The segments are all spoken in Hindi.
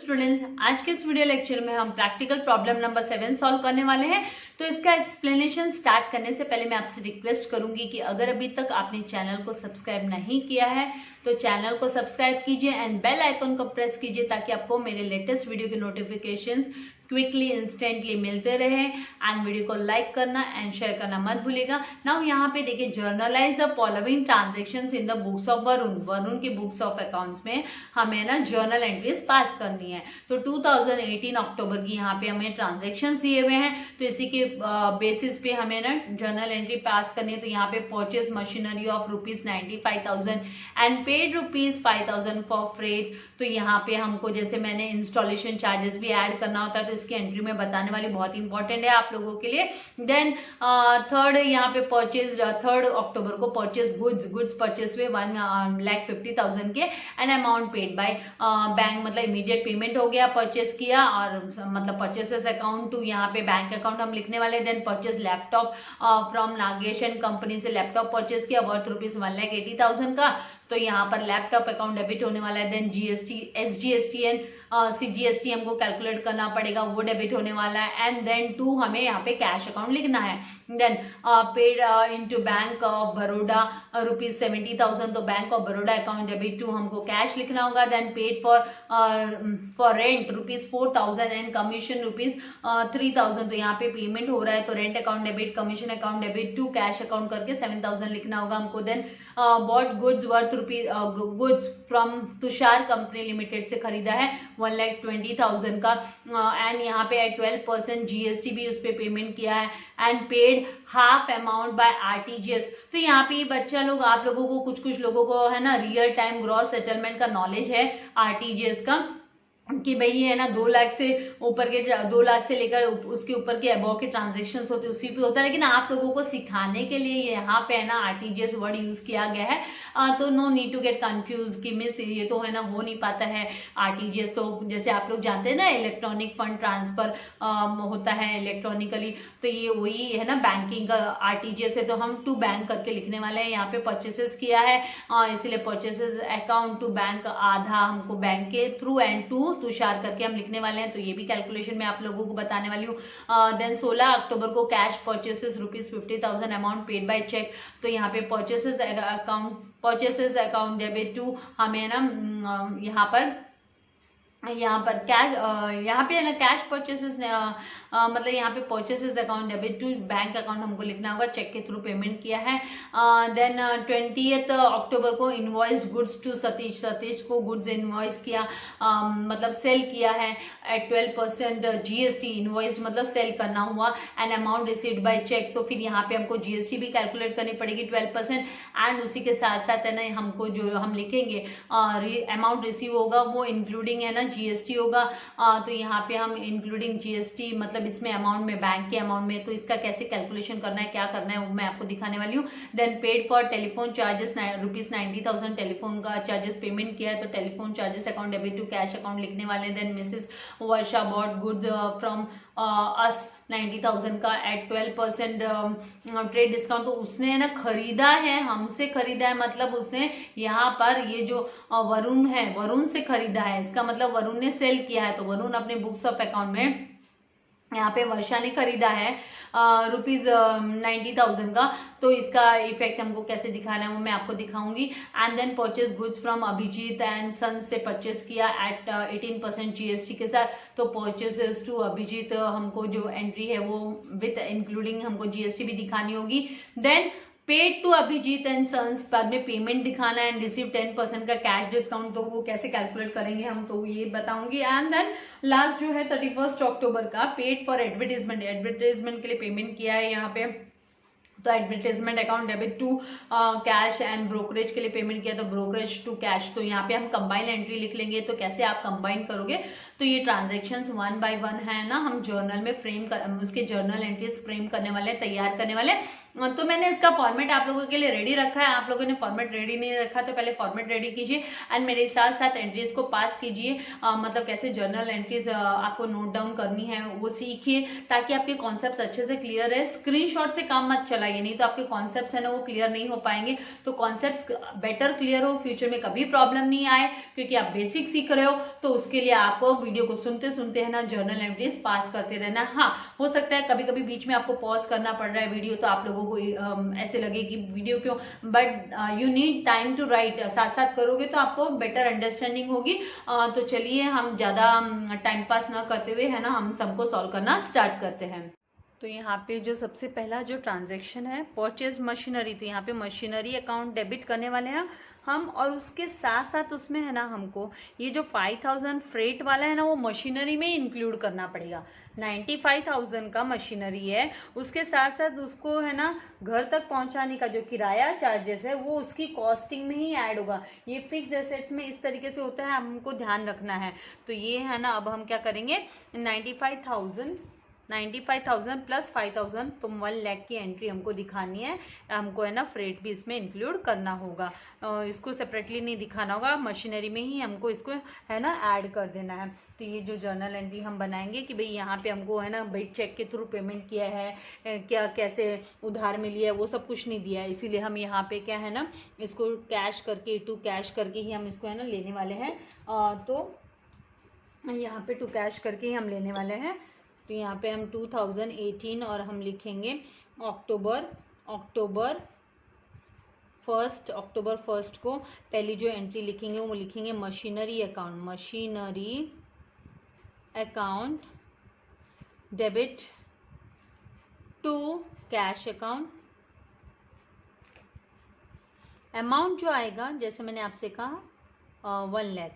स्टूडेंट्स, आज के इस वीडियो लेक्चर में हम प्रैक्टिकल प्रॉब्लम नंबर 7 सॉल्व करने वाले हैं। तो इसका एक्सप्लेनेशन स्टार्ट करने से पहले मैं आपसे रिक्वेस्ट करूंगी कि अगर अभी तक आपने चैनल को सब्सक्राइब नहीं किया है तो चैनल को सब्सक्राइब कीजिए एंड बेल आइकन को प्रेस कीजिए ताकि आपको मेरे लेटेस्ट वीडियो के नोटिफिकेशंस क्विकली इंस्टेंटली मिलते रहे। एंड वीडियो को लाइक करना एंड शेयर करना मत भूलिएगा। नाउ यहाँ पे देखिए, generalized the following transactions in the books of Varun की बुक्स ऑफ अकाउंट्स में हमें ना जर्नल एंट्रीज पास करनी है। तो 2018 अक्टूबर की यहाँ पे हमें ट्रांजेक्शंस दिए हुए हैं, तो इसी के बेसिस पे हमें ना जर्नल एंट्री पास करनी है। तो यहाँ पे purchase machinery of ₹95,000 and paid ₹5,000 for freight. तो यहाँ पे हमको जैसे मैंने इंस्टॉलेशन चार्जेस भी ऐड करना होता है, तो इसकी एंट्री में बताने वाली बहुत इंपॉर्टेंट है आप लोगों के लिए। देन थर्ड यहाँ पे परचेज 3 अक्टूबर को परचेज गुड्स परचेज हुए 1,50,000 के and amount paid by bank, मतलब इमीडिएट पेमेंट हो गया, परचेज किया और मतलब परचेसेस अकाउंट टू यहाँ पे बैंक अकाउंट हम लिखने वाले। Then purchase laptop from Nagesh and company से लैपटॉप परचेज किया वर्थ ₹1,80,000 का, तो यहाँ पर लैपटॉप अकाउंट डेबिट होने वाला है। Then GST, SGST and CGST हमको कैलकुलेट करना पड़ेगा, वो डेबिट होने वाला है। एंड देन 2 हमें यहाँ पे कैश अकाउंट लिखना है। Then paid into bank of Baroda ₹70,000, तो bank of Baroda account debit to हमको कैश लिखना होगा। Then paid for rent ₹4,000 and commission ₹3,000, तो यहाँ पे पेमेंट हो रहा है, तो rent account debit, commission account debit to cash account करके 7,000 लिखना होगा हमको। Then bought goods worth goods from Tushar company limited से खरीदा है 1,20,000 का एंड यहाँ पे 12% जीएसटी भी उस पर पेमेंट किया है and paid half amount by RTGS. तो यहाँ पे बच्चा लोग, आप लोगों को कुछ लोगों को है ना रियल टाइम ग्रॉस सेटलमेंट का नॉलेज है आरटीजीएस का, कि भाई ये है ना 2 लाख से ऊपर के 2 लाख से लेकर उसके ऊपर के अबव के ट्रांजेक्शन्स होते उसी पे होता है। लेकिन आप लोगों को सिखाने के लिए यहाँ पे है ना आरटीजीएस वर्ड यूज किया गया है, तो no need to get confuse कि मिस ये तो है ना हो नहीं पाता है आरटीजीएस। तो जैसे आप लोग जानते हैं ना इलेक्ट्रॉनिक फंड ट्रांसफर होता है इलेक्ट्रॉनिकली, तो ये वही है ना बैंकिंग का आरटीजीएस है, तो हम टू बैंक करके लिखने वाले हैं। यहाँ पे परचेसेस किया है इसलिए परचेसेस अकाउंट टू बैंक, आधा हमको बैंक के थ्रू एंड टू तुषार करके हम लिखने वाले हैं, तो ये भी कैलकुलेशन में आप लोगों को बताने वाली हूँ। देन 16 अक्टूबर को cash purchases ₹50,000 amount paid by cheque, तो यहाँ पे परचेसेस अकाउंट डेबिट टू हमें ना यहाँ पर कैश, यहाँ पे ना कैश परचेसेस मतलब यहाँ पे purchases account debit to bank account हमको लिखना होगा, चेक के थ्रू पेमेंट किया है। देन 20 अक्टूबर को इनवॉइस्ड गुड्स टू सतीश को गुड्स इनवॉइस किया, मतलब सेल किया है एट 12% जीएसटी, इनवॉइस्ड मतलब सेल करना हुआ and amount received by cheque, तो फिर यहाँ पे हमको जीएसटी भी कैलकुलेट करनी पड़ेगी 12% एंड उसी के साथ साथ है ना हमको जो हम लिखेंगे अमाउंट रिसीव होगा वो इंक्लूडिंग है ना जीएसटी होगा। तो यहाँ पे हम इंक्लूडिंग जीएसटी मतलब इसमें अमाउंट में बैंक के अमाउंट में, तो इसका कैसे कैलकुलेशन करना है, क्या करना है वो मैं आपको दिखाने वाली हूँ। Then paid for telephone charges ₹90,000 telephone का चार्जेस पेमेंट किया है, तो telephone charges account debit to cash account लिखने वाले। Then Mrs Varsha bought goods from us 90,000 का एट 12% ट्रेड डिस्काउंट, तो उसने ना खरीदा है, हमसे खरीदा है, मतलब उसने यहाँ पर ये जो वरुण है वरुण से खरीदा है, इसका मतलब वरुण ने सेल किया है, तो वरुण अपने बुक्स ऑफ अकाउंट में यहाँ पे वर्षा ने खरीदा है ₹90,000 का, तो इसका इफेक्ट हमको कैसे दिखाना है वो मैं आपको दिखाऊंगी। And then purchase goods from Abhijeet and sons से परचेस किया एट 18% जीएसटी के साथ, तो परचेसेस टू अभिजीत हमको जो एंट्री है वो विथ इंक्लूडिंग हमको जीएसटी भी दिखानी होगी। Then paid to Abhijit and sons, बाद में पेमेंट दिखाना है एंड रिसीव 10% का कैश डिस्काउंट, तो वो कैसे कैलकुलेट करेंगे हम, तो ये बताऊंगी। एंड देन लास्ट जो है 31 अक्टूबर का पेड फॉर एडवर्टीजमेंट के लिए पेमेंट किया है यहाँ पे, तो advertisement account debit to cash and brokerage के लिए पेमेंट किया, तो ब्रोकरेज टू कैश, तो यहाँ पे हम कंबाइन एंट्री लिख लेंगे। तो कैसे आप कंबाइन करोगे, तो ये ट्रांजेक्शंस 1 by 1 है ना, हम जर्नल में उसके जर्नल एंट्रीज फ्रेम करने वाले, तैयार करने वाले। तो मैंने इसका फॉर्मेट आप लोगों के लिए रेडी रखा है, आप लोगों ने फॉर्मेट रेडी नहीं रखा तो पहले फॉर्मेट रेडी कीजिए एंड मेरे साथ साथ एंट्रीज को पास कीजिए, मतलब कैसे जर्नल एंट्रीज आपको नोट डाउन करनी है वो सीखिए, ताकि आपके कॉन्सेप्ट्स अच्छे से क्लियर है। स्क्रीनशॉट से काम मत चलाइए, नहीं तो आपके कॉन्सेप्ट्स है ना वो क्लियर नहीं हो पाएंगे। तो कॉन्सेप्ट्स बेटर क्लियर हो, फ्यूचर में कभी प्रॉब्लम नहीं आए, क्योंकि आप बेसिक सीख रहे हो, तो उसके लिए आपको वीडियो को सुनते सुनते है ना जर्नल एंट्रीज पास करते रहना। हाँ, हो सकता है कभी कभी बीच में आपको पॉज करना पड़ रहा है वीडियो, तो आप लोगों को ऐसे लगे कि वीडियो क्यों, but you need time to write. साथ साथ करोगे तो आपको बेटर अंडरस्टैंडिंग होगी। तो चलिए हम ज़्यादा टाइम पास ना करते हुए है ना हम सबको सॉल्व करना स्टार्ट करते हैं। तो यहाँ पे जो सबसे पहला जो ट्रांजैक्शन है परचेज मशीनरी, तो यहाँ पे मशीनरी अकाउंट डेबिट करने वाले हैं हम, और उसके साथ साथ उसमें है ना हमको ये जो 5000 फ्रेट वाला है ना वो मशीनरी में इंक्लूड करना पड़ेगा। 95,000 का मशीनरी है, उसके साथ साथ उसको है ना घर तक पहुंचाने का जो किराया चार्जेस है वो उसकी कॉस्टिंग में ही ऐड होगा। ये फिक्स एसेट्स में इस तरीके से होता है, हमको ध्यान रखना है। तो ये है ना अब हम क्या करेंगे, 95,000 प्लस 5,000 तो 1 लाख की एंट्री हमको दिखानी है। हमको है ना फ्रेट भी इसमें इंक्लूड करना होगा, इसको सेपरेटली नहीं दिखाना होगा, मशीनरी में ही हमको इसको है ना ऐड कर देना है। तो ये जो जर्नल एंट्री हम बनाएंगे कि भाई यहाँ पे हमको है ना भाई चेक के थ्रू पेमेंट किया है, क्या कैसे उधार में लिया है, वो सब कुछ नहीं दिया है, इसीलिए हम यहाँ पे क्या है ना इसको कैश करके टू कैश करके ही हम इसको है ना लेने वाले हैं। तो यहाँ पे टू कैश करके ही हम लेने वाले हैं। तो यहाँ पे हम 2018 और हम लिखेंगे अक्टूबर 1 को पहली जो एंट्री लिखेंगे वो लिखेंगे machinery account debit to cash account. Amount जो आएगा जैसे मैंने आपसे कहा 1 लाख,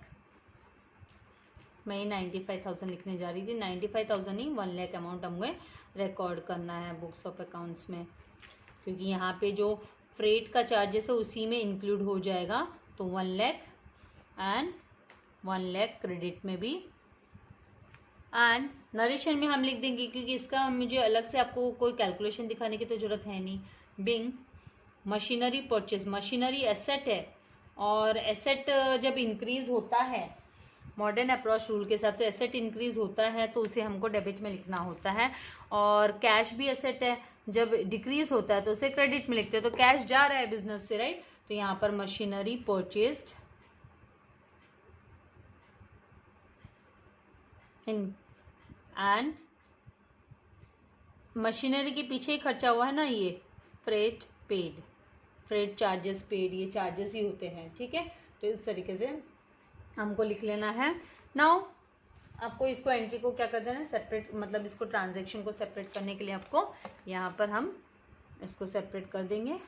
मैं 95,000 लिखने जा रही थी, 95,000 ही 1 लाख अमाउंट हमें रिकॉर्ड करना है बुक्स ऑफ अकाउंट्स में, क्योंकि यहाँ पे जो फ्रेट का चार्जेस है उसी में इंक्लूड हो जाएगा। तो 1 लाख एंड 1 लाख क्रेडिट में भी, एंड नरेशन में हम लिख देंगे क्योंकि इसका मुझे अलग से आपको कोई कैलकुलेशन दिखाने की तो जरूरत है नहीं। Being machinery purchase, machinery asset है, और एसेट जब इंक्रीज होता है मॉडर्न अप्रोच रूल के हिसाब से एसेट इंक्रीज होता है तो उसे हमको डेबिट में लिखना होता है, और कैश भी एसेट है, जब डिक्रीज होता है तो उसे क्रेडिट में लिखते हैं। तो कैश जा रहा है बिजनेस से, राइट, तो यहाँ पर machinery purchased in and machinery के पीछे ही खर्चा हुआ है ना ये freight paid, freight charges paid, ये चार्जेस ही होते हैं, ठीक है। तो इस तरीके से हमको लिख लेना है। नाउ आपको इसको एंट्री को क्या कर देना है सेपरेट, मतलब इसको ट्रांजैक्शन को सेपरेट करने के लिए आपको यहाँ पर हम इसको सेपरेट कर देंगे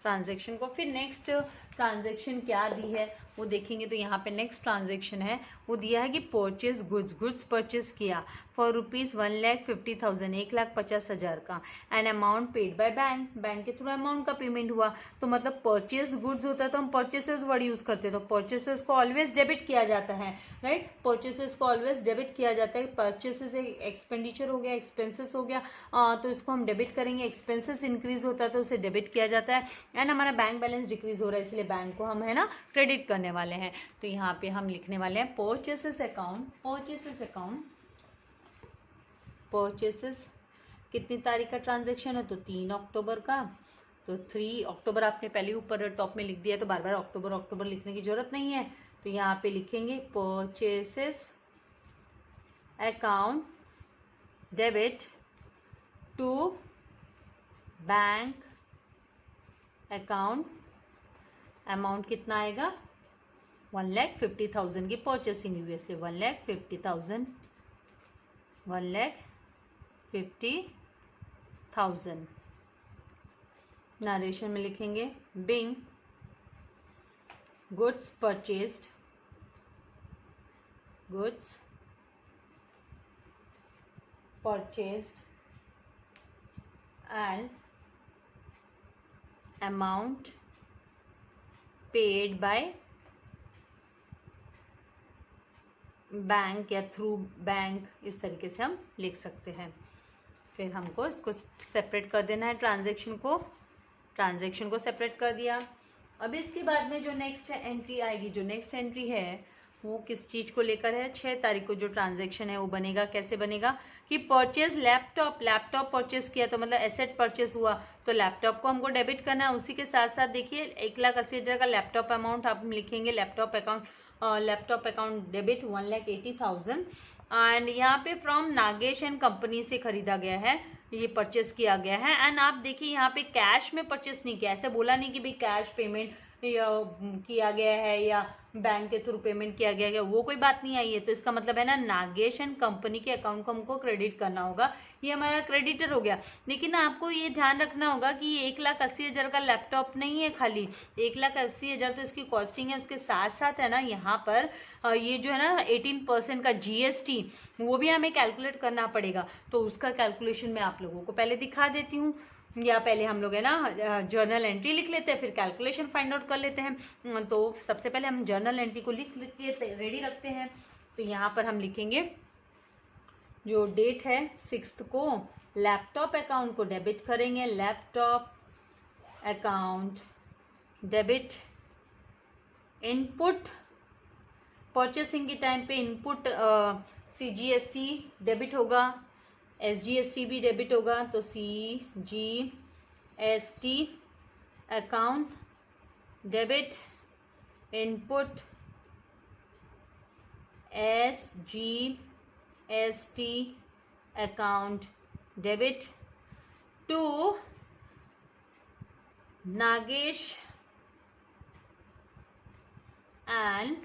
ट्रांजैक्शन को। फिर नेक्स्ट ट्रांजैक्शन क्या दी है वो देखेंगे। तो यहाँ पे नेक्स्ट ट्रांजैक्शन है वो दिया है कि परचेज गुड्स परचेज किया फॉर ₹1,50,000, 1,50,000 का, and amount paid by bank के थ्रू अमाउंट का पेमेंट हुआ। तो मतलब परचेज गुड्स होता है तो हम परचेसेस वर्ड यूज करते हैं, तो परचेसेस को ऑलवेज डेबिट किया जाता है, राइट, परचेसेस को ऑलवेज डेबिट किया जाता है। परचेसेस एक्सपेंडिचर हो गया, एक्सपेंसेस हो गया, तो इसको हम डेबिट करेंगे। एक्सपेंसेस इंक्रीज होता है तो उसे डेबिट किया जाता है, एंड हमारा बैंक बैलेंस डिक्रीज हो रहा है इसलिए बैंक को हम है ना क्रेडिट करने वाले हैं। तो यहाँ पे हम लिखने वाले हैं परचेसेस कितनी तारीख का ट्रांजैक्शन है, तो 3 अक्टूबर का। तो 3 अक्टूबर आपने पहले ऊपर टॉप में लिख दिया, तो बार बार अक्टूबर लिखने की जरूरत नहीं है। तो यहाँ पे लिखेंगे purchases account debit to bank account. Amount कितना आएगा 1,50,000 की परचेसिंग हुई, इसलिए 1,50,000 नरेशन में लिखेंगे Bing goods purchased and amount paid by bank या थ्रू बैंक, इस तरीके से हम लिख सकते हैं। फिर हमको इसको सेपरेट कर देना है, ट्रांजैक्शन को सेपरेट कर दिया। अब इसके बाद में जो नेक्स्ट एंट्री आएगी, जो नेक्स्ट एंट्री है वो किस चीज़ को लेकर है, 6 तारीख को जो ट्रांजैक्शन है वो बनेगा। कैसे बनेगा कि परचेज लैपटॉप परचेज किया, तो मतलब एसेट परचेज हुआ तो लैपटॉप को हमको डेबिट करना है। उसी के साथ साथ देखिए 1,80,000 का लैपटॉप अमाउंट आप लिखेंगे, laptop account laptop account debit 1,80,000 and यहाँ पे फ्रॉम नागेश एंड कंपनी से खरीदा गया है, ये परचेस किया गया है। एंड आप देखिए यहाँ पे कैश में परचेस नहीं किया, ऐसे बोला नहीं कि भाई कैश पेमेंट किया गया है या बैंक के थ्रू पेमेंट किया गया है, वो कोई बात नहीं आई है। तो इसका मतलब है ना नागेश एंड कंपनी के अकाउंट को हमको क्रेडिट करना होगा, ये हमारा क्रेडिटर हो गया। लेकिन आपको ये ध्यान रखना होगा कि ये 1,80,000 का लैपटॉप नहीं है, खाली 1,80,000 तो इसकी कॉस्टिंग है, उसके साथ साथ है ना यहाँ पर ये जो है ना 18% का GST वो भी हमें कैलकुलेट करना पड़ेगा। तो उसका कैलकुलेशन मैं आप लोगों को पहले दिखा देती हूँ, या पहले हम लोग है ना जर्नल एंट्री लिख लेते हैं, फिर कैलकुलेशन फाइंड आउट कर लेते हैं। तो सबसे पहले हम जर्नल एंट्री को लिख के रेडी रखते हैं। तो यहाँ पर हम लिखेंगे जो डेट है 6 को लैपटॉप अकाउंट को डेबिट करेंगे, laptop account debit. Input purchasing के टाइम पे इनपुट CGST डेबिट होगा, SGST भी डेबिट होगा। तो CGST account debit, input SGST account debit to Nagesh and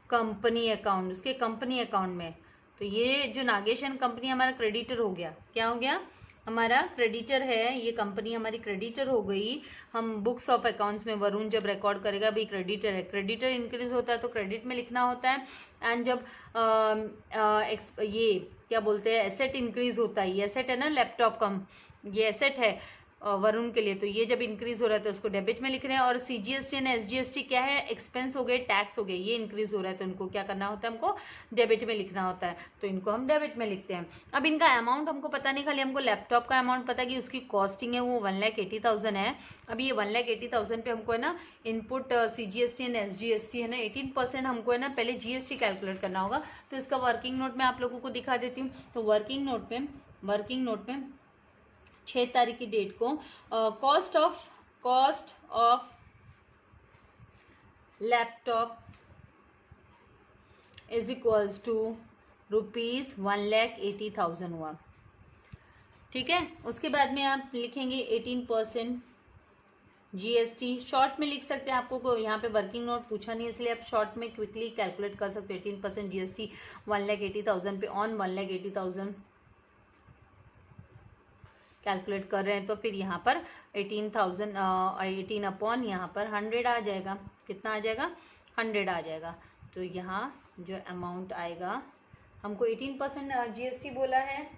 company account, उसके कंपनी अकाउंट में। तो ये जो नागेश एंड कंपनी हमारा क्रेडिटर हो गया, क्या हो गया, हमारा क्रेडिटर है, ये कंपनी हमारी क्रेडिटर हो गई। हम बुक्स ऑफ अकाउंट्स में वरुण जब रिकॉर्ड करेगा भाई क्रेडिटर है, क्रेडिटर इंक्रीज होता है तो क्रेडिट में लिखना होता है। एंड जब ये क्या बोलते हैं एसेट इंक्रीज होता है, ये एसेट है ना लैपटॉप का, ये एसेट है वरुण के लिए, तो ये जब इंक्रीज हो रहा है तो उसको डेबिट में लिख रहे हैं। और CGST एंड SGST क्या है, एक्सपेंस हो गए, टैक्स हो गए, ये इंक्रीज हो रहा है तो इनको क्या करना होता है, हमको डेबिट में लिखना होता है। तो इनको हम डेबिट में लिखते हैं। अब इनका अमाउंट हमको पता नहीं, खाली हमको लैपटॉप का अमाउंट पता है कि उसकी कॉस्टिंग है वो 1,80,000 है। अब ये 1,80,000 पे हमको है ना इनपुट CGST एंड SGST है ना 18% हमको है ना पहले GST कैलकुलेट करना होगा। तो इसका वर्किंग नोट मैं आप लोगों को दिखा देती हूँ। तो वर्किंग नोट में 6 तारीख की डेट को cost of laptop is equals to ₹1,80,000 हुआ। ठीक है, उसके बाद में आप लिखेंगे 18% GST, शॉर्ट में लिख सकते हैं, आपको यहाँ पे वर्किंग नोट पूछा नहीं इसलिए आप शॉर्ट में क्विकली कैलकुलेट कर सकते हो। 18% GST 1,80,000 पे ऑन 1,80,000 कैलकुलेट कर रहे हैं। तो फिर यहाँ पर 18 अपॉन यहाँ पर 100 आ जाएगा। कितना आ जाएगा, 100 आ जाएगा। तो यहाँ जो अमाउंट आएगा, हमको 18% GST बोला है,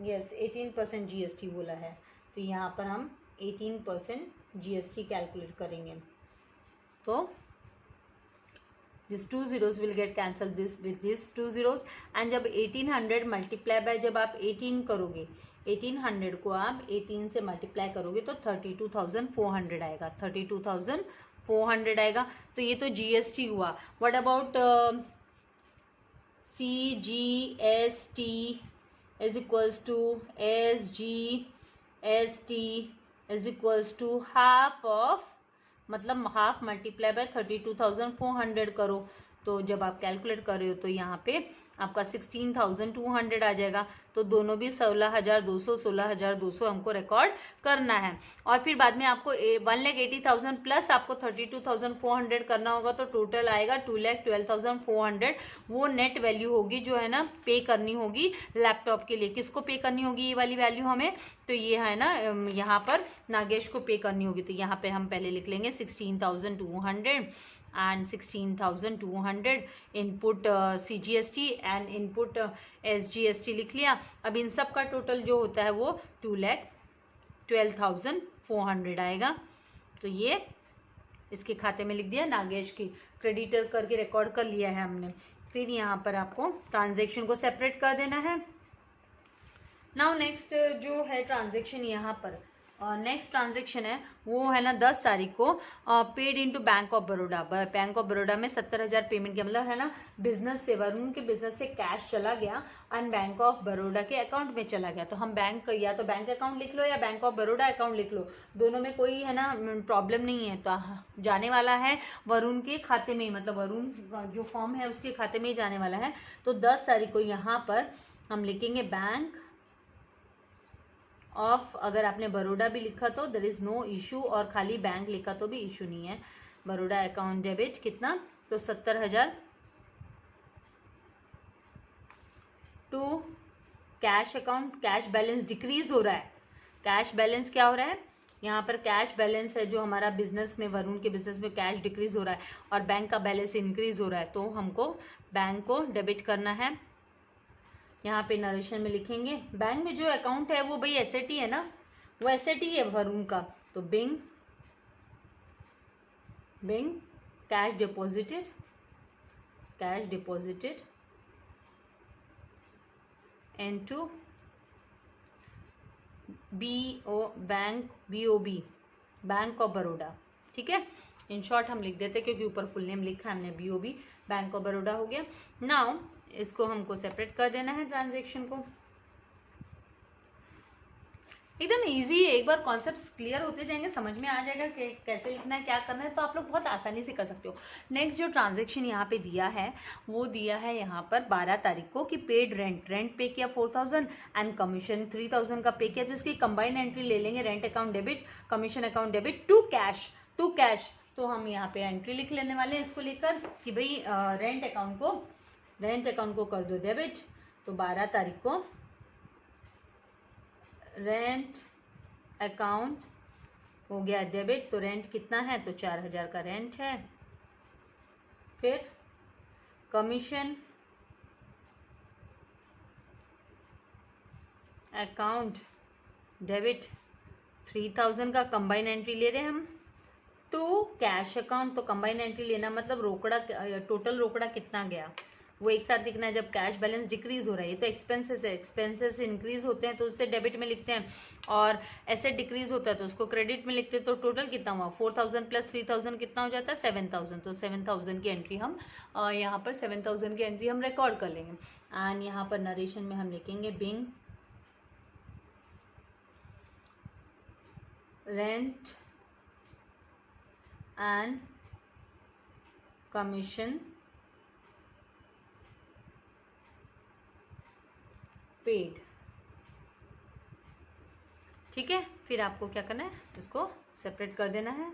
यस 18% GST बोला है। तो यहाँ पर हम 18% GST कैलकुलेट करेंगे। तो this 2 zeros will get cancelled this with these 2 zeros। And जब 1800 मल्टीप्लाई बाय जब आप 18 करोगे, 1800 को आप 18 से मल्टीप्लाई करोगे तो 32,400 आएगा, 32,400 आएगा। तो ये तो GST हुआ। What about CGST is equals to SGST is equals to half of, मतलब हाफ मल्टीप्लाई बाय 32,400 करो। तो जब आप कैलकुलेट कर रहे हो तो यहाँ पे आपका 16,200 आ जाएगा। तो दोनों भी 16,200 हमको रिकॉर्ड करना है। और फिर बाद में आपको 1,80,000 प्लस आपको 32,400 करना होगा। तो टोटल आएगा 2,12,400। वो नेट वैल्यू होगी जो है ना पे करनी होगी लैपटॉप के लिए। किसको पे करनी होगी ये वाली वैल्यू हमें, तो ये है ना यहाँ पर नागेश को पे करनी होगी। तो यहाँ पे हम पहले लिख लेंगे 16,200 and 16,200 input CGST and input SGST लिख लिया। अब इन सब का टोटल जो होता है वो 2,12,400 आएगा। तो ये इसके खाते में लिख दिया, नागेश की क्रेडिटर करके रिकॉर्ड कर लिया है हमने। फिर यहाँ पर आपको ट्रांजेक्शन को सेपरेट कर देना है। नाउ नेक्स्ट जो है ट्रांजेक्शन यहाँ पर नेक्स्ट ट्रांजेक्शन है वो है ना 10 तारीख को paid into bank of Baroda. Bank of Baroda में 70,000 पेमेंट किया, मतलब है ना बिजनेस से, वरुण के बिजनेस से कैश चला गया एंड बैंक ऑफ बड़ौदा के अकाउंट में चला गया। तो हम बैंक, या तो बैंक अकाउंट लिख लो या बैंक ऑफ बड़ौदा अकाउंट लिख लो, दोनों में कोई है ना प्रॉब्लम नहीं है। तो जाने वाला है वरुण के खाते में ही, मतलब वरुण जो फॉर्म है उसके खाते में ही जाने वाला है। तो 10 तारीख को यहाँ पर हम लिखेंगे बैंक ऑफ, अगर आपने बड़ौदा भी लिखा तो देयर इज नो इशू, और खाली बैंक लिखा तो भी इशू नहीं है। बड़ौदा अकाउंट डेबिट कितना, तो 70,000 to cash account. Cash balance decrease हो रहा है, कैश बैलेंस क्या हो रहा है यहाँ पर, कैश बैलेंस है जो हमारा बिजनेस में, वरुण के बिजनेस में कैश डिक्रीज हो रहा है और बैंक का बैलेंस इंक्रीज हो रहा है, तो हमको बैंक को डेबिट करना है। यहाँ पे नरेशन में लिखेंगे बैंक में जो अकाउंट है वो भाई एसेट ही है ना, वो एसेट ही है वरुण का। तो being cash deposited, cash deposited into bank of Baroda. ठीक है, इन शॉर्ट हम लिख देते क्योंकि ऊपर फुल नेम लिखा है हमने, BOB बैंक ऑफ बड़ौदा हो गया। नाउ इसको हमको सेपरेट कर देना है ट्रांजैक्शन को। एकदम इजी है, एक बार कॉन्सेप्ट्स क्लियर होते जाएंगे समझ में आ जाएगा कि कैसे लिखना है, क्या करना है, तो आप लोग बहुत आसानी से कर सकते हो। नेक्स्ट जो ट्रांजैक्शन यहाँ पे दिया है वो दिया है यहाँ पर 12 तारीख को कि पेड रेंट पे किया 4,000 एंड कमीशन 3,000 का पे किया, तो इसकी कंबाइंड एंट्री ले लेंगे, rent account debit, commission account debit to cash. तो हम यहाँ पे एंट्री लिख लेने वाले हैं इसको लेकर कि भाई रेंट अकाउंट को कर दो डेबिट। तो 12 तारीख को रेंट अकाउंट हो गया डेबिट। तो रेंट कितना है, तो 4,000 का रेंट है। फिर कमीशन अकाउंट डेबिट 3,000 का कंबाइन एंट्री ले रहे हैं हम टू कैश अकाउंट। तो कंबाइन एंट्री लेना मतलब रोकड़ा, टोटल रोकड़ा कितना गया वो एक साथ लिखना है जब कैश बैलेंस डिक्रीज हो रहा है। ये तो एक्सपेंसेस है, एक्सपेंसेस इंक्रीज होते हैं तो उससे डेबिट में लिखते हैं, और एसेट डिक्रीज होता है तो उसको क्रेडिट में लिखते हैं। तो टोटल कितना हुआ 4,000 प्लस 3,000 कितना हो जाता है 7,000। तो 7,000 की एंट्री हम यहाँ पर 7,000 की एंट्री हम रिकॉर्ड कर लेंगे। एंड यहाँ पर नरेशन में हम लिखेंगे being rent and commission paid. ठीक है, फिर आपको क्या करना है, इसको सेपरेट कर देना है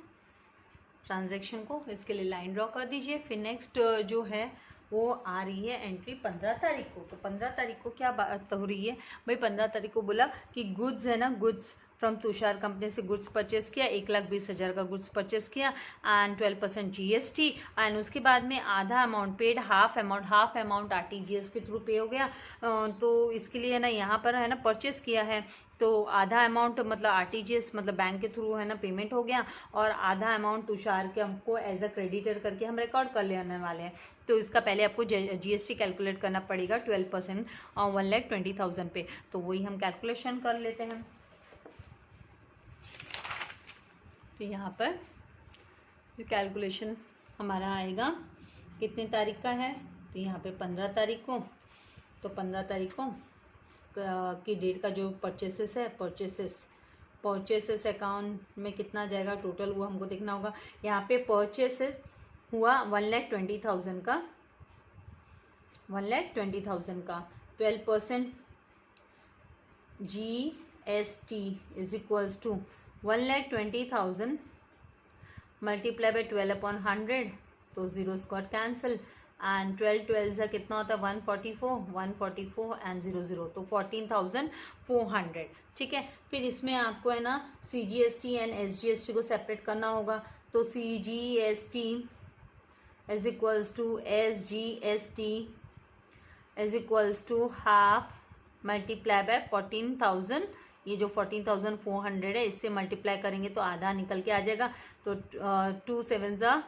ट्रांजैक्शन को। इसके लिए लाइन ड्रॉ कर दीजिए। फिर नेक्स्ट जो है वो आ रही है एंट्री 15 तारीख को। तो 15 तारीख को क्या बात हो रही है भाई, 15 तारीख को बोला कि गुड्स है ना, गुड्स फ्रॉम तुषार कंपनी से गुड्स परचेस किया, 1,20,000 का गुड्स परचेस किया एंड 12% GST एंड उसके बाद में आधा amount paid, half amount RTGS के थ्रू पे हो गया। तो इसके लिए है ना यहाँ पर है ना परचेस किया है तो आधा अमाउंट मतलब RTGS मतलब बैंक के थ्रू है ना पेमेंट हो गया, और आधा अमाउंट तुषार के हमको एज अ क्रेडिटर करके हम रिकॉर्ड कर लेने वाले हैं। तो इसका पहले आपको GST कैलकुलेट करना पड़ेगा 12% 1,20,000 पे। तो वही हम कैलकुलेशन कर लेते हैं। तो यहाँ पर जो कैलकुलेशन हमारा आएगा कितने तारीख का है, तो यहाँ पे 15 तारीख को। तो 15 तारीख को की डेट का जो परचेसेस है, परचेसेस अकाउंट में कितना जाएगा टोटल वो हमको देखना होगा। यहाँ पे परचेसेस हुआ 1,20,000 का, 1,20,000 का 12% GST is equals to 1,20,000 multiply by 12/100। तो जीरो स्क्वायर कैंसिल एंड 12 कितना होता है 144 एंड 0 तो 14,400। ठीक है, फिर इसमें आपको है ना CGST एंड SGST को सेपरेट करना होगा। तो CGST is equals to SGST is equals to half multiply by 14,000। ये जो 14,400 है इससे मल्टीप्लाई करेंगे तो आधा निकल के आ जाएगा। तो 2 7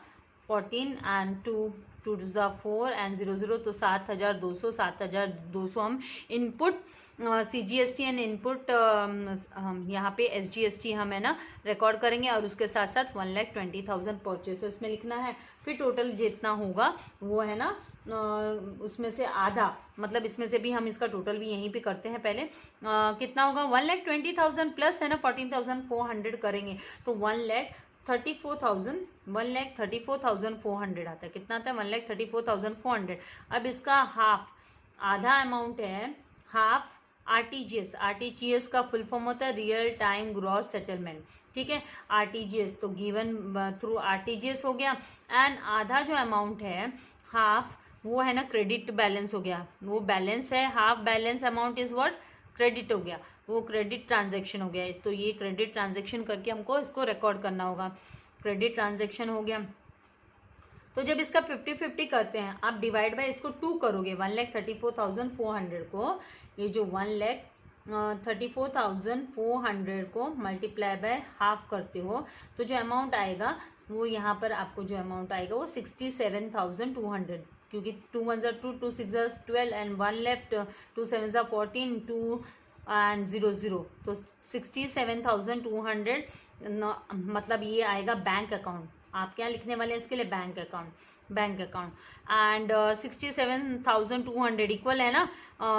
14 एंड 2 2 4 एंड 0 तो 7,200 हम इनपुट CGST एंड इनपुट यहाँ पे SGST हम है ना रिकॉर्ड करेंगे और उसके साथ साथ 1,20,000 परचेसेस में लिखना है। फिर टोटल जितना होगा वो है ना उसमें से आधा, मतलब इसमें से भी हम इसका टोटल भी यहीं पे करते हैं पहले। कितना होगा 1,20,000 प्लस है ना 14,400 करेंगे तो 1,34,400 आता है। कितना आता है 1,34,400। अब इसका हाफ, आधा अमाउंट है हाफ आरटीजीएस का फुल फॉर्म होता है रियल टाइम ग्रॉस सेटलमेंट, ठीक है। आरटीजीएस तो गिवन थ्रू आरटीजीएस हो गया। एंड आधा जो अमाउंट है हाफ वो है ना क्रेडिट बैलेंस हो गया, वो बैलेंस है half balance amount is what credit हो गया, वो क्रेडिट ट्रांजैक्शन हो गया। तो ये क्रेडिट ट्रांजैक्शन करके हमको इसको रिकॉर्ड करना होगा। क्रेडिट ट्रांजैक्शन हो गया। तो जब इसका 50-50 करते हैं आप डिवाइड बाय इसको 2 करोगे 1,34,400 को, ये जो 1,34,400 को मल्टीप्लाई बाय हाफ करते हो तो जो अमाउंट आएगा वो यहाँ पर आपको जो अमाउंट आएगा वो 67,200, क्योंकि 2 1 2 2 6 12 एंड 1 लेफ्ट 2 7 14 2 एंड 0 0, तो 67,200 मतलब ये आएगा बैंक अकाउंट। आप क्या लिखने वाले हैं इसके लिए बैंक अकाउंट एंड 67,200 इक्वल है ना।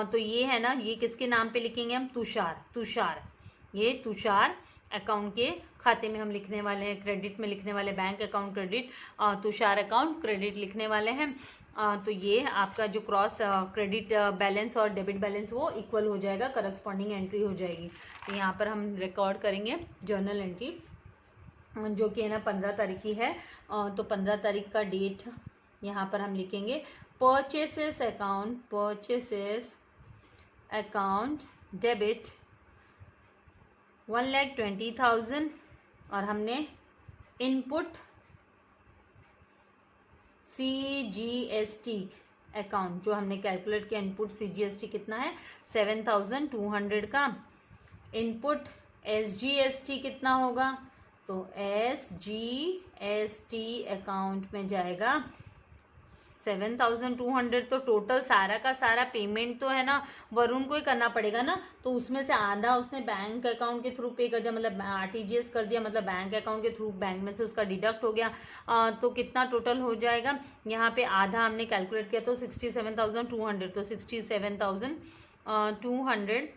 तो ये है ना ये किसके नाम पे लिखेंगे हम तुषार, ये तुषार अकाउंट के खाते में हम लिखने वाले हैं, क्रेडिट में लिखने वाले, bank account credit, Tushar account credit लिखने वाले हैं। तो ये आपका जो क्रॉस क्रेडिट बैलेंस और डेबिट बैलेंस वो इक्वल हो जाएगा, करस्पॉन्डिंग एंट्री हो जाएगी। तो यहाँ पर हम रिकॉर्ड करेंगे जर्नल एंट्री जो कि है ना 15 तारीख की है। तो 15 तारीख का डेट यहाँ पर हम लिखेंगे। परचेसेस अकाउंट डेबिट 1,20,000 और हमने इनपुट CGST अकाउंट जो हमने कैलकुलेट किया, इनपुट CGST कितना है 7,200 का। इनपुट SGST कितना होगा तो SGST अकाउंट में जाएगा 7,200। तो टोटल सारा का सारा पेमेंट तो है ना वरुण को ही करना पड़ेगा ना, तो उसमें से आधा उसने बैंक अकाउंट के थ्रू पे कर दिया, मतलब आरटीजीएस कर दिया, मतलब बैंक अकाउंट के थ्रू बैंक में से उसका डिडक्ट हो गया। तो कितना टोटल हो जाएगा यहाँ पे आधा हमने कैलकुलेट किया तो 67,200, तो 67,200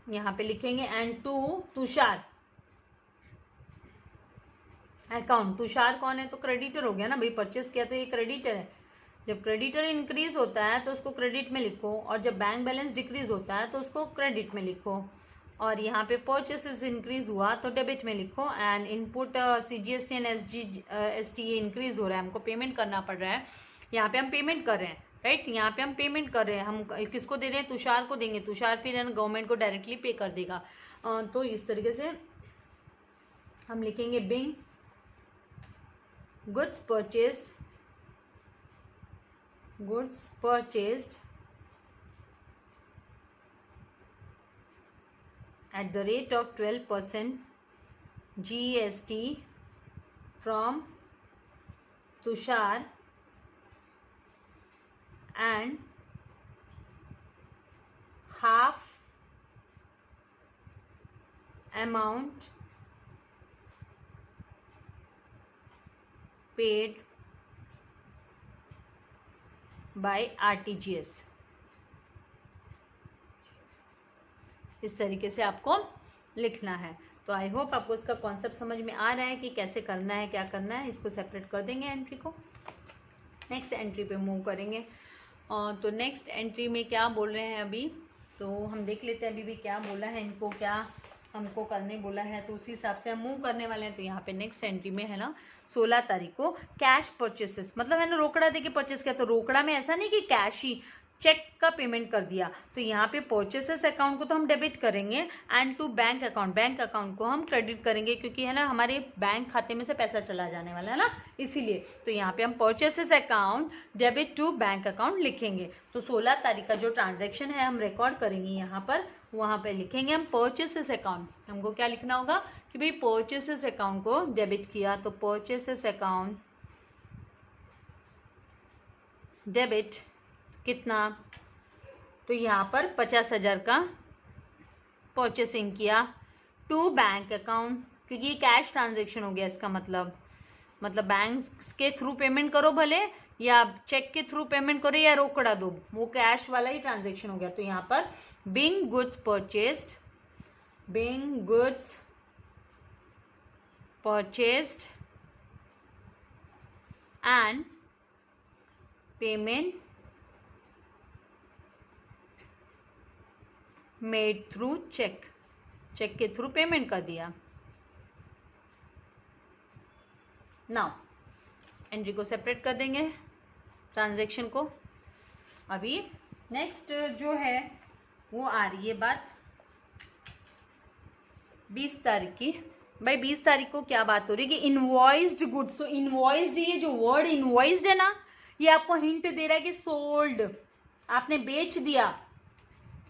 यहाँ पे लिखेंगे। And to Tushar account, Tushar कौन है तो क्रेडिटर हो गया ना भाई, परचेस किया तो ये क्रेडिटर है। जब क्रेडिटर इंक्रीज होता है तो उसको क्रेडिट में लिखो, और जब बैंक बैलेंस डिक्रीज होता है तो उसको क्रेडिट में लिखो, और यहाँ पे परचेसेस इंक्रीज हुआ तो डेबिट में लिखो। And input CGST and SGST ये इंक्रीज हो रहा है, हमको पेमेंट करना पड़ रहा है, यहाँ पे हम पेमेंट कर रहे हैं राइट, यहाँ पे हम पेमेंट कर रहे हैं। हम किसको दे रहे हैं तुषार को देंगे, तुषार फिर गवर्नमेंट को डायरेक्टली पे कर देगा। तो इस तरीके से हम लिखेंगे Bing goods purchased at the rate of 12% GST from Tushar and half amount paid by RTGS। इस तरीके से आपको लिखना है। तो आई होप आपको इसका कॉन्सेप्ट समझ में आ रहा है कि कैसे करना है, क्या करना है। इसको सेपरेट कर देंगे एंट्री को, नेक्स्ट एंट्री पे मूव करेंगे। तो नेक्स्ट एंट्री में क्या बोल रहे हैं अभी, तो हम देख लेते हैं अभी भी क्या बोला है, इनको क्या हमको करने बोला है, तो उसी हिसाब से हम मूव करने वाले हैं। तो यहाँ पे नेक्स्ट एंट्री में है ना 16 तारीख को कैश परचेसेस, मतलब है ना रोकड़ा देके परचेस किया। तो रोकड़ा में ऐसा नहीं कि कैश ही चेक का पेमेंट कर दिया, तो यहाँ पे परचेसेस अकाउंट को तो हम डेबिट करेंगे एंड टू बैंक अकाउंट को हम क्रेडिट करेंगे, क्योंकि है ना हमारे बैंक खाते में से पैसा चला जाने वाला है ना, इसीलिए। तो यहाँ पे हम purchases account debit to bank account लिखेंगे। तो 16 तारीख का जो ट्रांजैक्शन है हम रिकॉर्ड करेंगे यहाँ पर, वहाँ पे लिखेंगे हम परचेसेस अकाउंट। हमको क्या लिखना होगा कि भाई परचेसेस अकाउंट को डेबिट किया, तो परचेसेस अकाउंट डेबिट कितना, तो यहाँ पर 50,000 का परचेसिंग किया टू बैंक अकाउंट, क्योंकि ये कैश ट्रांजेक्शन हो गया। इसका मतलब बैंक के थ्रू पेमेंट करो भले, या चेक के थ्रू पेमेंट करो, या रोकड़ा दो, वो कैश वाला ही ट्रांजेक्शन हो गया। तो यहाँ पर being goods purchased and payment made through cheque के थ्रू पेमेंट कर दिया। नाउ एंट्री को सेपरेट कर देंगे, ट्रांजैक्शन को। अभी नेक्स्ट जो है वो आ रही है बात 20 तारीख की। भाई 20 तारीख को क्या बात हो रही है कि इनवॉइस्ड गुड्स। तो इनवॉइस्ड, ये जो वर्ड इनवॉइस्ड है ना, ये आपको हिंट दे रहा है कि सोल्ड, आपने बेच दिया।